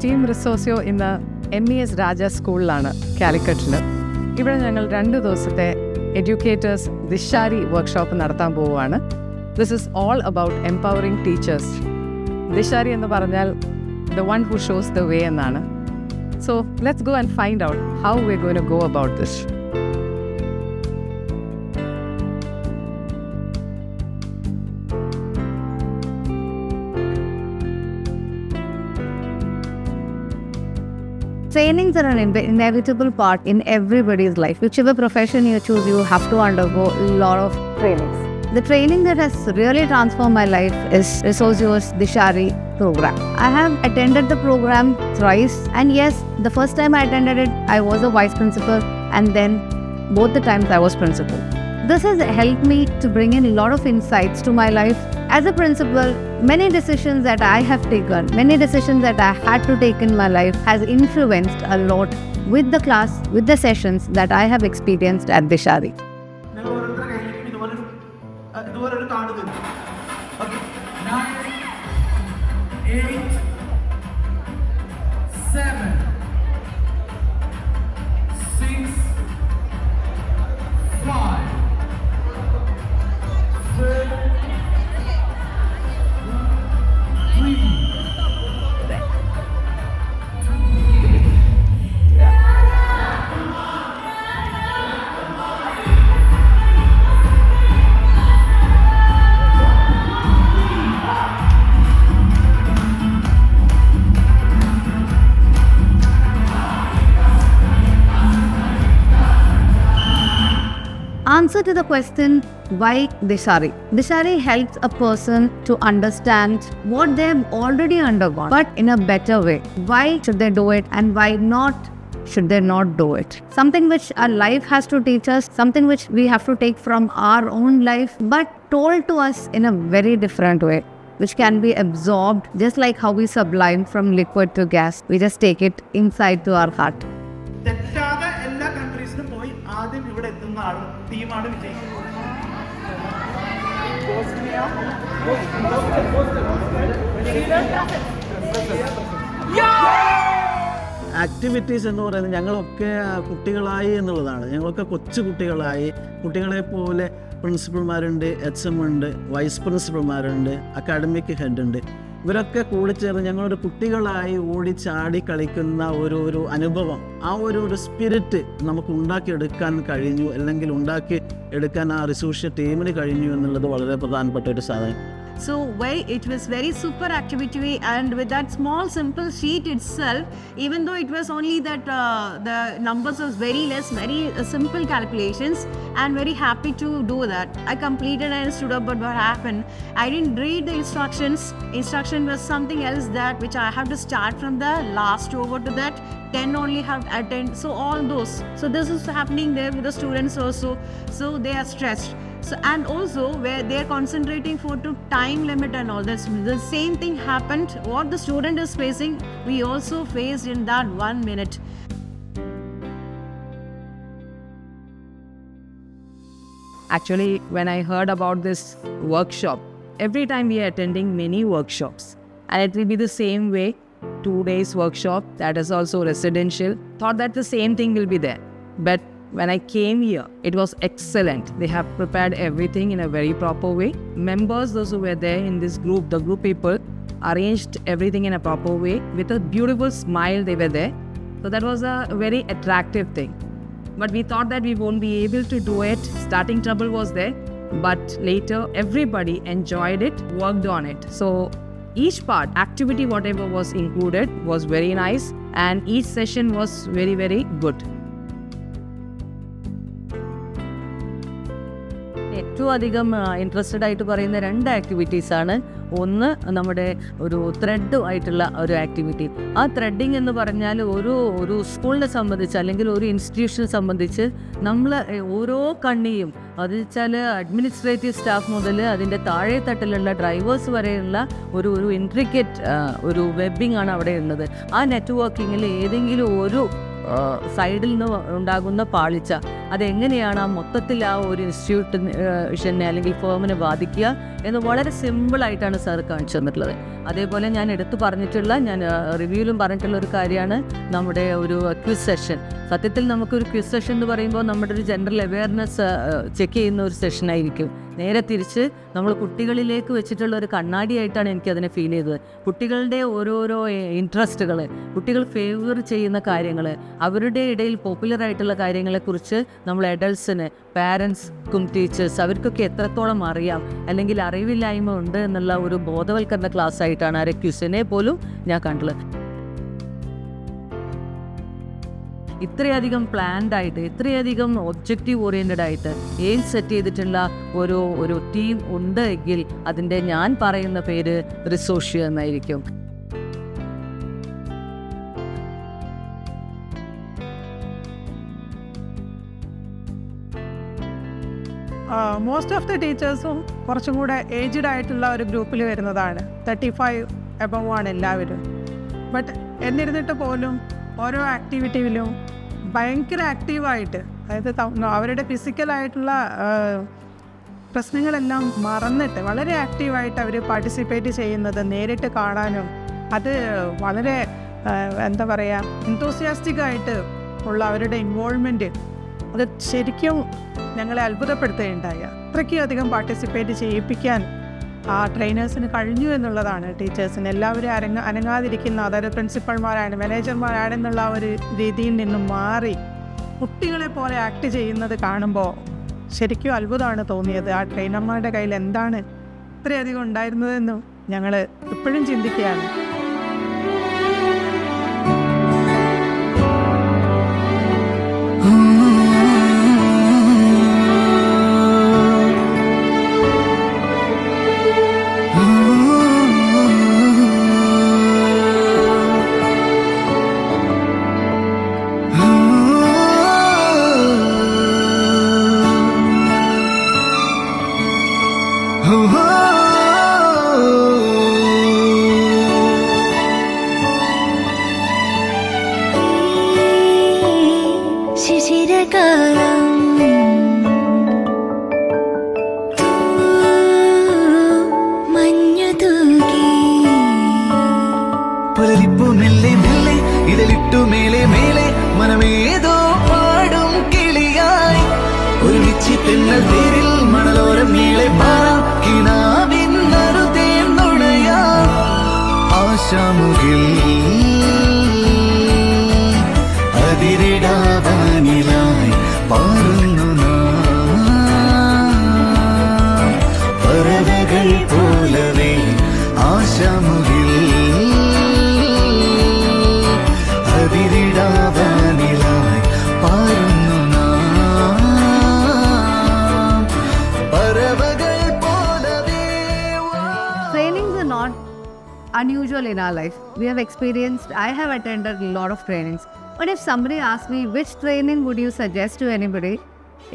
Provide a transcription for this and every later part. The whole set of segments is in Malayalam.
ടീം റിസോസിയോ ഇന്ന് MES രാജ സ്കൂളിലാണ് കാലിക്കറ്റിൽ. ഇവിടെ ഞങ്ങൾ 2 ദിവസത്തെ എഡ്യൂക്കേറ്റേഴ്സ് ദിശാരി വർക്ക്ഷോപ്പ് നടത്താൻ പോവുകയാണ്. This is all about empowering teachers. Dishari എന്ന് പറഞ്ഞാൽ the one who shows the way എന്നാണ്. So let's go and find out how we're going to go about this. Trainings are an inevitable part in everybody's life. Whichever profession you choose, you have to undergo a lot of trainings. The training that has really transformed my life is Resosio's Dishari program. I have attended the program thrice, and yes, the first time I attended it, I was a vice principal, and then both the times I was principal. This has helped me to bring in a lot of insights to my life. As a principal, many decisions that I have taken, many decisions that I had to take in my life has influenced a lot with the class, with the sessions that I have experienced at Dishari. ഇതുപോലൊരു കാർഡ് തരും. 9, 8, 7, 6, 5, 4, 3, 2. Answer to the question, why Dishari? Dishari helps a person to understand what they have already undergone, but in a better way. Why should they do it, and why not should they not do it? Something which our life has to teach us, something which we have to take from our own life, but told to us in a very different way, which can be absorbed just like how we sublime from liquid to gas. We just take it inside to our heart. തെറ്റാതെ എല്ലാ കൺട്രീസിലും പോയി ആദ്യം ഇവിടെ എത്തുന്ന ടീമാണ് വിജയിക്കുന്നത്. ആക്ടിവിറ്റീസ് എന്ന് പറയുന്നത് ഞങ്ങളൊക്കെ കുട്ടികളായി എന്നുള്ളതാണ്. ഞങ്ങളൊക്കെ കൊച്ചു കുട്ടികളായി, കുട്ടികളെ പോലെ പ്രിൻസിപ്പൽമാരുണ്ട്, HM ഉണ്ട്, വൈസ് പ്രിൻസിപ്പൽമാരുണ്ട്, അക്കാഡമിക് ഹെഡ് ഉണ്ട്. ഇവരൊക്കെ കൂടിച്ചേർന്ന് ഞങ്ങളൊരു കുട്ടികളായി ഓടി ചാടി കളിക്കുന്ന ഒരു അനുഭവം, ആ ഒരു സ്പിരിറ്റ് നമുക്ക് ഉണ്ടാക്കിയെടുക്കാൻ കഴിഞ്ഞു, അല്ലെങ്കിൽ ഉണ്ടാക്കി എടുക്കാൻ ആ റിസോഷ്യ ടീമിന് കഴിഞ്ഞു എന്നുള്ളത് വളരെ പ്രധാനപ്പെട്ട ഒരു സാധനം. So it was very super activity, and with that small simple sheet itself, even though it was only that the numbers was very less, very simple calculations, and very happy to do that. I completed and stood up, but what happened, I didn't read the instructions. Instruction was something else that which I have to start from the last over to that 10 only have attend. So all those, so this is happening there with the students also, so they are stressed. So, and also where they are concentrating for to time limit and all this, the same thing happened. What the student is facing, we also faced in that 1 minute. Actually, when I heard about this workshop, every time we are attending many workshops, and it will be the same way, 2 days workshop, that is also residential. Thought that the same thing will be there. But when I came here, it was excellent. They have prepared everything in a very proper way. Members, those who were there in this group, the group people, arranged everything in a proper way. With a beautiful smile, they were there. So that was a very attractive thing. But we thought that we won't be able to do it. Starting trouble was there. But later, everybody enjoyed it, worked on it. So each part, activity, whatever was included, was very nice. And each session was very, very good. ഏറ്റവും അധികം ഇൻട്രസ്റ്റഡ് ആയിട്ട് പറയുന്ന 2 ആക്ടിവിറ്റീസാണ്. ഒന്ന് നമ്മുടെ ഒരു ത്രെഡുമായിട്ടുള്ള ഒരു ആക്ടിവിറ്റി. ആ ത്രെഡിങ് എന്ന് പറഞ്ഞാൽ ഒരു സ്കൂളിനെ സംബന്ധിച്ച് അല്ലെങ്കിൽ ഒരു ഇൻസ്റ്റിറ്റ്യൂഷനെ സംബന്ധിച്ച് നമ്മൾ ഓരോ കണ്ണിയും, അത് വെച്ചാൽ അഡ്മിനിസ്ട്രേറ്റീവ് സ്റ്റാഫ് മുതൽ അതിൻ്റെ താഴെ തട്ടിലുള്ള ഡ്രൈവേഴ്സ് വരെയുള്ള ഒരു ഇൻട്രിക്കറ്റ് ഒരു വെബിംഗ് ആണ് അവിടെ ഉള്ളത്. ആ നെറ്റ്വർക്കിങ്ങിൽ ഏതെങ്കിലും ഒരു സൈഡിൽ നിന്ന് ഉണ്ടാകുന്ന പാളിച്ച അതെങ്ങനെയാണ് ആ മൊത്തത്തിൽ ആ ഒരു ഇൻസ്റ്റിറ്റ്യൂഷനെ അല്ലെങ്കിൽ ഫേമിനെ ബാധിക്കുക എന്ന് വളരെ സിമ്പിളായിട്ടാണ് സാർ കാണിച്ചു തന്നിട്ടുള്ളത്. അതേപോലെ ഞാൻ എടുത്തു പറഞ്ഞിട്ടുള്ള, ഞാൻ റിവ്യൂവിലും പറഞ്ഞിട്ടുള്ള ഒരു കാര്യമാണ് നമ്മുടെ ഒരു ക്വിസ് സെഷൻ. സത്യത്തിൽ നമുക്കൊരു ക്വിസ് സെഷൻ എന്ന് പറയുമ്പോൾ നമ്മുടെ ഒരു ജനറൽ അവയർനെസ് ചെക്ക് ചെയ്യുന്ന ഒരു സെഷനായിരിക്കും. നേരെ തിരിച്ച് നമ്മൾ കുട്ടികളിലേക്ക് വെച്ചിട്ടുള്ള ഒരു കണ്ണാടിയായിട്ടാണ് എനിക്കതിനെ ഫീൽ ചെയ്തത്. കുട്ടികളുടെ ഓരോരോ ഇൻട്രസ്റ്റുകൾ, കുട്ടികൾ ഫേവർ ചെയ്യുന്ന കാര്യങ്ങൾ, അവരുടെ ഇടയിൽ പോപ്പുലറായിട്ടുള്ള കാര്യങ്ങളെക്കുറിച്ച് നമ്മൾ അഡൾട്ട്സിന്, പാരൻസ്ക്കും ടീച്ചേഴ്സ് അവർക്കൊക്കെ എത്രത്തോളം അറിയാം അല്ലെങ്കിൽ അറിവില്ലായ്മ ഉണ്ട് എന്നുള്ള ഒരു ബോധവൽക്കരണ ക്ലാസ് ആയിട്ടാണ് ആ ക്വിസിനെ പോലും ഞാൻ കണ്ടുള്ളത്. ഇത്രയധികം പ്ലാൻഡ് ആയിട്ട്, ഇത്രയധികം ഒബ്ജക്റ്റീവ് ഓറിയൻറ്റഡ് ആയിട്ട് എയിം സെറ്റ് ചെയ്തിട്ടുള്ള ഒരു ടീം ഉണ്ട് എങ്കിൽ അതിൻ്റെ ഞാൻ പറയുന്ന പേര് റിസോഷ്യ എന്നായിരിക്കും. മോസ്റ്റ് ഓഫ് ദി ടീച്ചേഴ്സും കുറച്ചും കൂടെ ഏജ്ഡ് ആയിട്ടുള്ള ഒരു ഗ്രൂപ്പിൽ വരുന്നതാണ്. 35 എബവ് ആണ് എല്ലാവരും. ബട്ട് എന്നിരുന്നിട്ട് പോലും ഓരോ ആക്ടിവിറ്റിയിലും ഭയങ്കര ആക്റ്റീവായിട്ട്, അതായത് അവരുടെ ഫിസിക്കലായിട്ടുള്ള പ്രശ്നങ്ങളെല്ലാം മറന്നിട്ട് വളരെ ആക്റ്റീവായിട്ട് അവർ പാർട്ടിസിപ്പേറ്റ് ചെയ്യുന്നത് നേരിട്ട് കാണാനും അത് വളരെ എന്താ പറയുക, എന്തൂസിയാസ്റ്റിക്കായിട്ട് ഉള്ള അവരുടെ ഇൻവോൾവ്മെൻറ്റ് അത് ശരിക്കും ഞങ്ങളെ അത്ഭുതപ്പെടുത്തുകയുണ്ടായി. അത്രയ്ക്കും പാർട്ടിസിപ്പേറ്റ് ചെയ്യിപ്പിക്കാൻ ആ ട്രെയിനേഴ്സിന് കഴിഞ്ഞു എന്നുള്ളതാണ് ടീച്ചേഴ്സിന്. എല്ലാവരും അനങ്ങാതിരിക്കുന്ന, അതായത് പ്രിൻസിപ്പൾമാരാണ്, മാനേജർമാരാണെന്നുള്ള ഒരു രീതിയിൽ നിന്നും മാറി കുട്ടികളെ പോലെ ആക്ട് ചെയ്യുന്നത് കാണുമ്പോൾ ശരിക്കും അത്ഭുതമാണ് തോന്നിയത്. ആ ട്രെയിനർമാരുടെ കയ്യിൽ എന്താണ് ഇത്രയധികം ഉണ്ടായിരുന്നതെന്നും ഞങ്ങൾ ഇപ്പോഴും ചിന്തിക്കുകയാണ്. അതിരിടാവാനിലായി പാറുന്നു പറവകൾ പോലവേ ആശാമുകിൽ അതിരിടാവാനിലായി പാറുന്നു പറവകൾ പോലവേ. Trainings are not unusual in our life. We have experienced, I have attended a lot of trainings. But if somebody asks me which training would you suggest to anybody,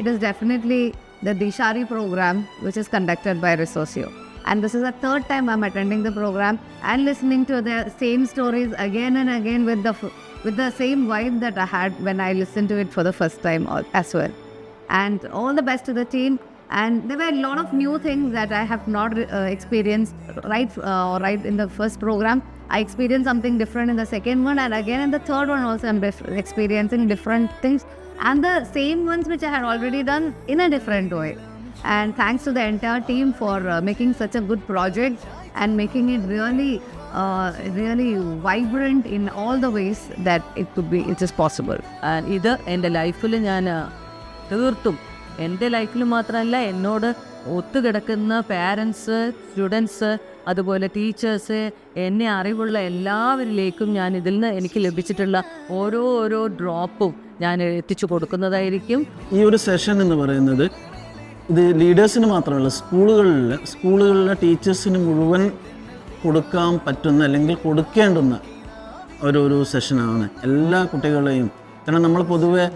it is definitely the Dishari program, which is conducted by Resocio. And this is the third time I'm attending the program and listening to the same stories again and again with the same vibe that I had when I listened to it for the first time as well. And all the best to the team. And there were a lot of new things that I have not experienced right in the first program. I experienced something different in the second one, and again in the third one also I'm experiencing different things, and the same ones which I had already done in a different way. And thanks to the entire team for making such a good project and making it really vibrant in all the ways that it is possible. And ഇത് എൻ്റെ ലൈഫിൽ ഞാൻ തീർത്തും, എൻ്റെ ലൈഫിൽ മാത്രമല്ല, എന്നോട് ഒത്തുകിടക്കുന്ന പാരൻസ്, സ്റ്റുഡൻസ്, അതുപോലെ ടീച്ചേഴ്സ്, എന്നെ അറിവുള്ള എല്ലാവരിലേക്കും ഞാൻ ഇതിൽ നിന്ന് എനിക്ക് ലഭിച്ചിട്ടുള്ള ഓരോ ഡ്രോപ്പും ഞാൻ എത്തിച്ചു കൊടുക്കുന്നതായിരിക്കും. ഈ ഒരു സെഷൻ എന്ന് പറയുന്നത് ഇത് ലീഡേഴ്സിന് മാത്രമല്ല, സ്കൂളുകളിലെ ടീച്ചേഴ്സിന് മുഴുവൻ കൊടുക്കാൻ പറ്റുന്ന അല്ലെങ്കിൽ കൊടുക്കേണ്ടുന്ന ഒരു സെഷനാണ്. എല്ലാ കുട്ടികളെയും, കാരണം നമ്മൾ പൊതുവെ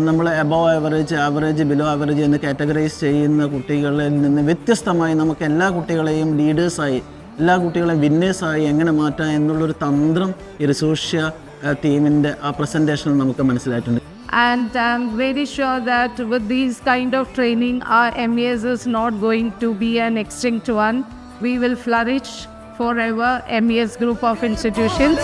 നമ്മൾ എബവ് ആവറേജ് ബിലോ ആവറേജ് എന്ന് കാറ്റഗറൈസ് ചെയ്യുന്ന കുട്ടികളിൽ നിന്ന് വ്യത്യസ്തമായി നമുക്ക് എല്ലാ കുട്ടികളെയും ലീഡേഴ്സായി, എല്ലാ കുട്ടികളെയും വിന്നേഴ്സായി എങ്ങനെ മാറ്റാം എന്നുള്ളൊരു തന്ത്രം ഈ റിസോഷ്യ ടീമിൻ്റെ ആ പ്രസൻറ്റേഷനിൽ നമുക്ക് മനസ്സിലായിട്ടുണ്ട്. And I'm very sure that with these kind of training, our MES is not going to be an extinct one. We will flourish forever, MES group of institutions.